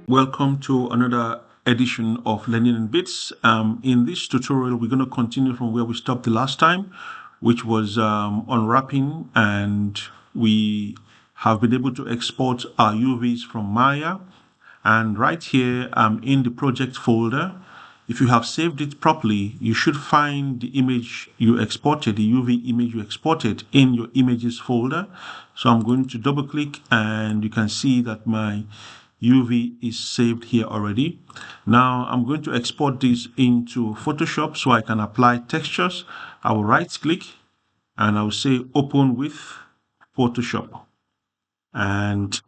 Welcome to another edition of Learning in Bits. In this tutorial, we're going to continue from where we stopped the last time, which was unwrapping, and we have been able to export our UVs from Maya. And right here, in the project folder, if you have saved it properly, you should find the image you exported, the UV image you exported in your images folder. So I'm going to double click and you can see that my UV is saved here already. Now I'm going to export this into Photoshop so I can apply textures. I will right click and I will say open with Photoshop. And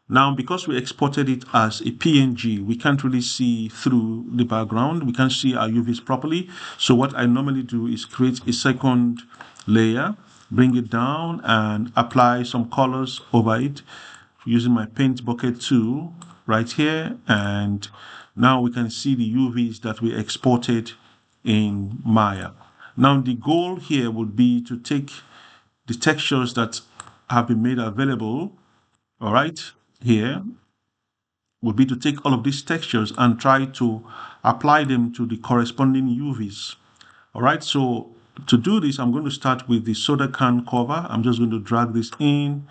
now, because we exported it as a PNG, we can't really see through the background. We can't see our UVs properly. So what I normally do is create a second layer, bring it down and apply some colors over it using my paint bucket tool right here. And now we can see the UVs that we exported in Maya. Now the goal here would be to take the textures that have been made available, all right, here would be to take all of these textures and try to apply them to the corresponding UVs. All right, so to do this, I'm going to start with the soda can cover. I'm just going to drag this in.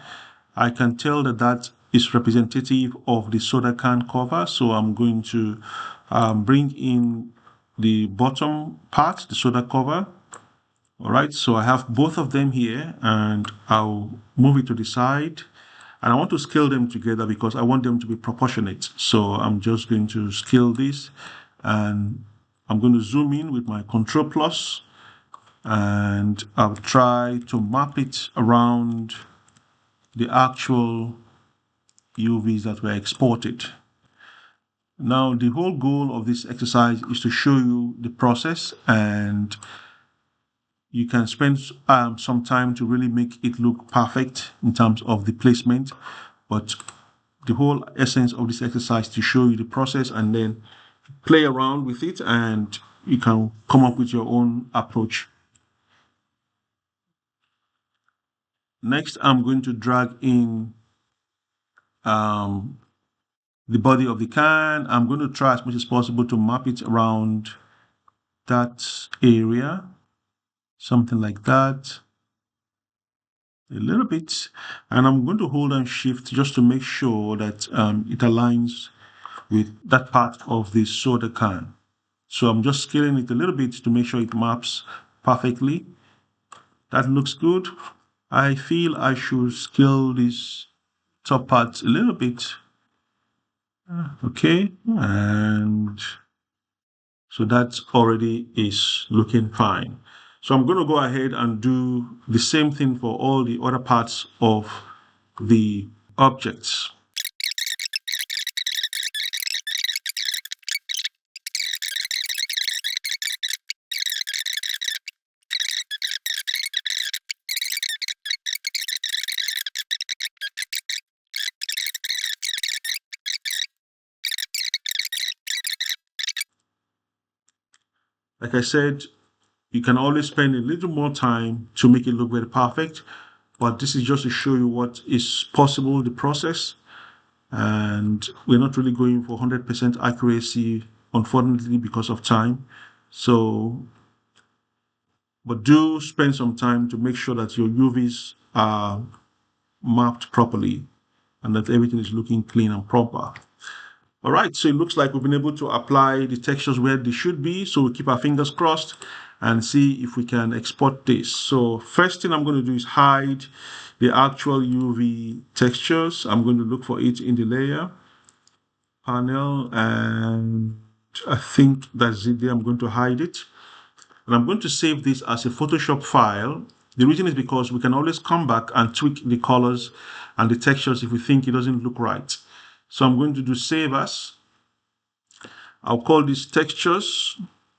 I can tell that that is representative of the soda can cover. So I'm going to bring in the bottom part, the soda cover. All right, so I have both of them here and I'll move it to the side. And I want to scale them together because I want them to be proportionate. So I'm just going to scale this and I'm going to zoom in with my Control Plus and I'll try to map it around the actual UVs that were exported. Now, the whole goal of this exercise is to show you the process, and you can spend some time to really make it look perfect in terms of the placement, but the whole essence of this exercise is to show you the process and then play around with it and you can come up with your own approach. Next, I'm going to drag in the body of the can. I'm going to try as much as possible to map it around that area, something like that. A little bit, and I'm going to hold down shift just to make sure that it aligns with that part of the soda can. So I'm just scaling it a little bit to make sure it maps perfectly. That looks good. I feel I should scale this top part a little bit. Okay, and so that already is looking fine. So I'm going to go ahead and do the same thing for all the other parts of the objects. Like I said, you can always spend a little more time to make it look very perfect, but this is just to show you what is possible, the process, and we're not really going for 100% accuracy, unfortunately, because of time. So, but do spend some time to make sure that your UVs are mapped properly and that everything is looking clean and proper. All right, so it looks like we've been able to apply the textures where they should be. So we'll keep our fingers crossed and see if we can export this. So first thing I'm going to do is hide the actual UV textures. I'm going to look for it in the layer panel, and I think that's it there. I'm going to hide it. And I'm going to save this as a Photoshop file. The reason is because we can always come back and tweak the colors and the textures if we think it doesn't look right. So I'm going to do save as. I'll call this textures,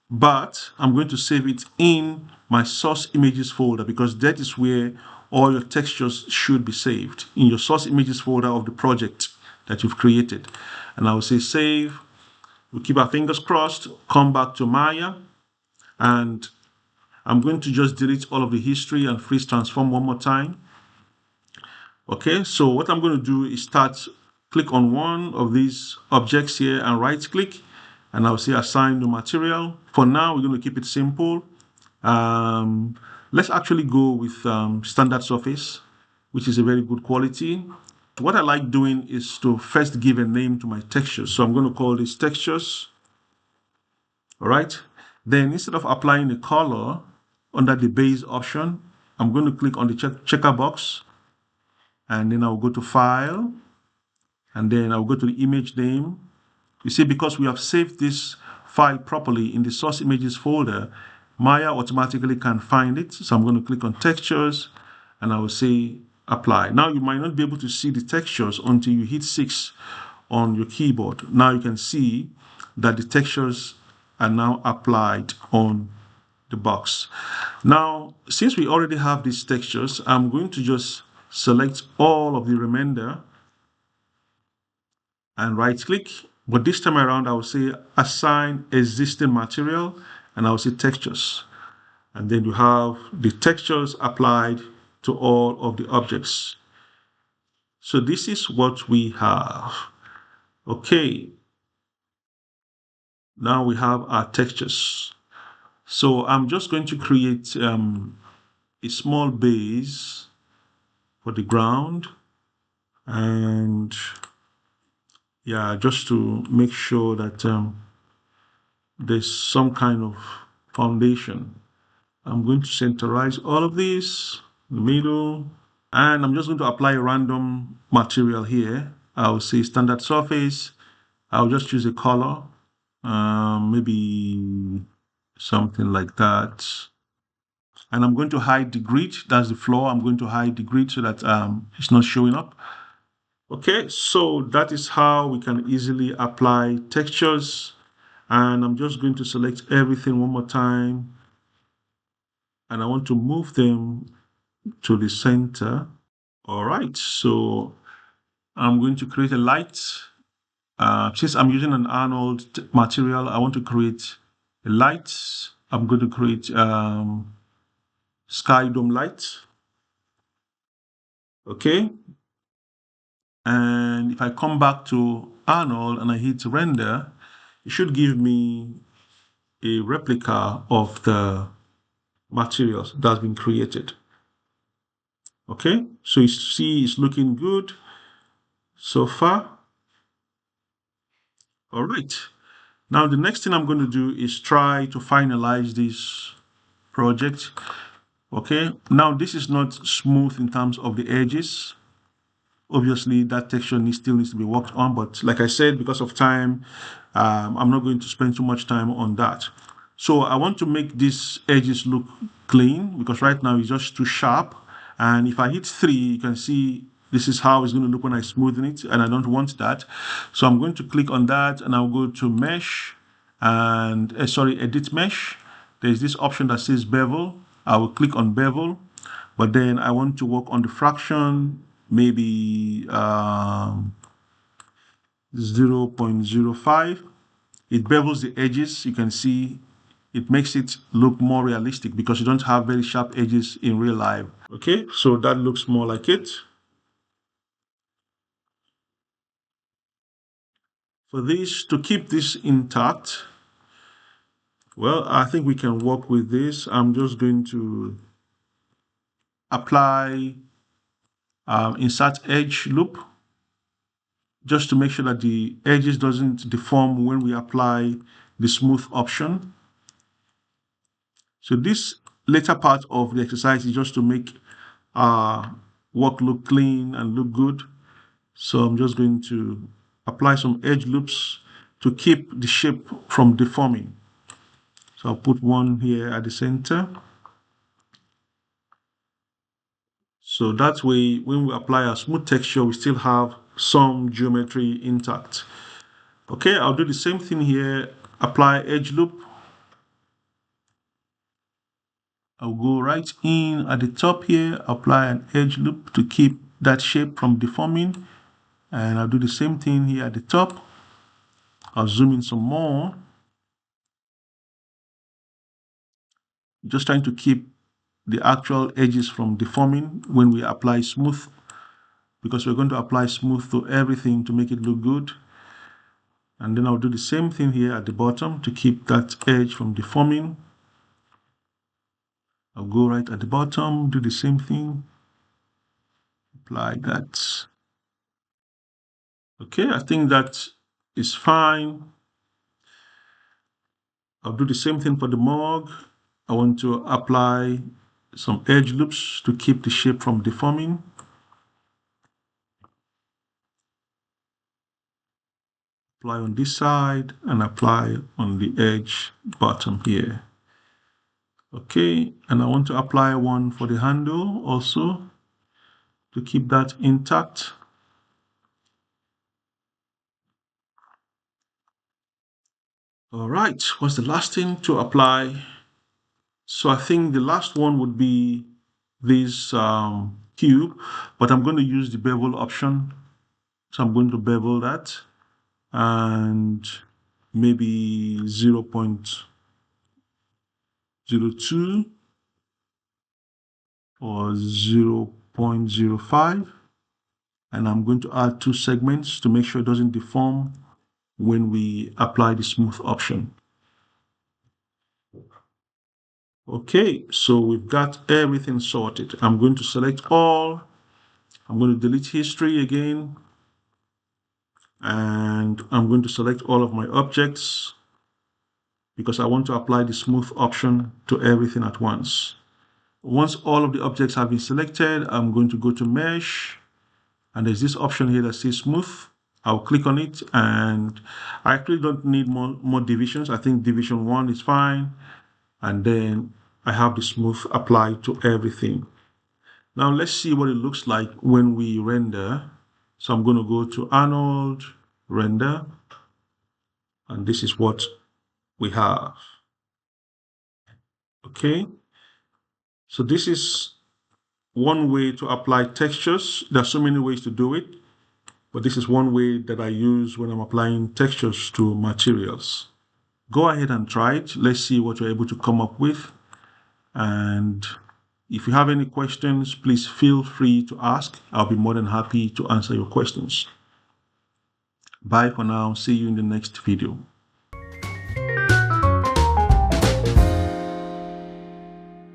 but I'm going to save it in my source images folder because that is where all your textures should be saved, in your source images folder of the project that you've created. And I will say save. We'll keep our fingers crossed, come back to Maya, and I'm going to just delete all of the history and freeze transform one more time. Okay, so what I'm going to do is start click on one of these objects here and right click, and I'll say assign new material. For now, we're going to keep it simple. Let's actually go with standard surface, which is a very good quality. What I like doing is to first give a name to my textures. So I'm going to call this textures. All right. Then instead of applying a color under the base option, I'm going to click on the checker box, and then I'll go to file, and then I'll go to the image name. You see, because we have saved this file properly in the source images folder, Maya automatically can find it. So I'm going to click on textures, and I will say apply. Now you might not be able to see the textures until you hit 6 on your keyboard. Now you can see that the textures are now applied on the box. Now, since we already have these textures, I'm going to just select all of the remainder and right click. But this time around, I will say assign existing material, and I will say textures. And then you have the textures applied to all of the objects. So this is what we have. Okay. Now we have our textures. So I'm just going to create a small base for the ground, and yeah, just to make sure that there's some kind of foundation. I'm going to centerize all of this in the middle, and I'm just going to apply a random material here. I'll say standard surface. I'll just choose a color, maybe something like that. And I'm going to hide the grid. That's the floor. I'm going to hide the grid so that it's not showing up. Okay, so that is how we can easily apply textures. And I'm just going to select everything one more time, and I want to move them to the center. All right, so I'm going to create a light. Since I'm using an Arnold material, I want to create a light. I'm going to create sky dome light. Okay, and if I come back to Arnold and I hit render, it should give me a replica of the materials that's been created. Okay, so you see it's looking good so far. All right, now the next thing I'm going to do is try to finalize this project. Okay, now this is not smooth in terms of the edges. Obviously that texture still needs to be worked on, but like I said, because of time, I'm not going to spend too much time on that. So I want to make these edges look clean, because right now it's just too sharp. And if I hit 3, you can see this is how it's going to look when I smoothen it, and I don't want that. So I'm going to click on that, and I'll go to mesh and edit mesh. There's this option that says bevel. I will click on bevel, but then I want to work on the fraction, maybe 0.05. It bevels the edges. You can see it makes it look more realistic because you don't have very sharp edges in real life. Okay, so that looks more like it. For this, to keep this intact, well, I think we can work with this. I'm just going to apply insert edge loop, just to make sure that the edges doesn't deform when we apply the smooth option. So this later part of the exercise is just to make our work look clean and look good. So I'm just going to apply some edge loops to keep the shape from deforming. So I'll put one here at the center. So that way, when we apply a smooth texture, we still have some geometry intact. Okay, I'll do the same thing here. Apply edge loop. I'll go right in at the top here, apply an edge loop to keep that shape from deforming. And I'll do the same thing here at the top. I'll zoom in some more. Just trying to keep the actual edges from deforming when we apply smooth because we're going to apply smooth to everything to make it look good. And then I'll do the same thing here at the bottom to keep that edge from deforming. I'll go right at the bottom, do the same thing, apply that. Okay, I think that is fine. I'll do the same thing for the mug. I want to apply some edge loops to keep the shape from deforming. Apply on this side and apply on the edge bottom here. Okay, and I want to apply one for the handle also to keep that intact. All right, what's the last thing to apply? So I think the last one would be this cube, but I'm going to use the bevel option. So I'm going to bevel that and maybe 0.02 or 0.05. And I'm going to add 2 segments to make sure it doesn't deform when we apply the smooth option. Okay, so we've got everything sorted. I'm going to select all. I'm going to delete history again. And I'm going to select all of my objects because I want to apply the smooth option to everything at once. Once all of the objects have been selected, I'm going to go to Mesh. And there's this option here that says smooth. I'll click on it, and I actually don't need more divisions. I think division 1 is fine. And then I have the smooth applied to everything. Now let's see what it looks like when we render. So I'm going to go to Arnold, Render, and this is what we have. Okay, so this is one way to apply textures. There are so many ways to do it, but this is one way that I use when I'm applying textures to materials. Go ahead and try it. Let's see what you're able to come up with. And if you have any questions, please feel free to ask. I'll be more than happy to answer your questions. Bye for now. See you in the next video.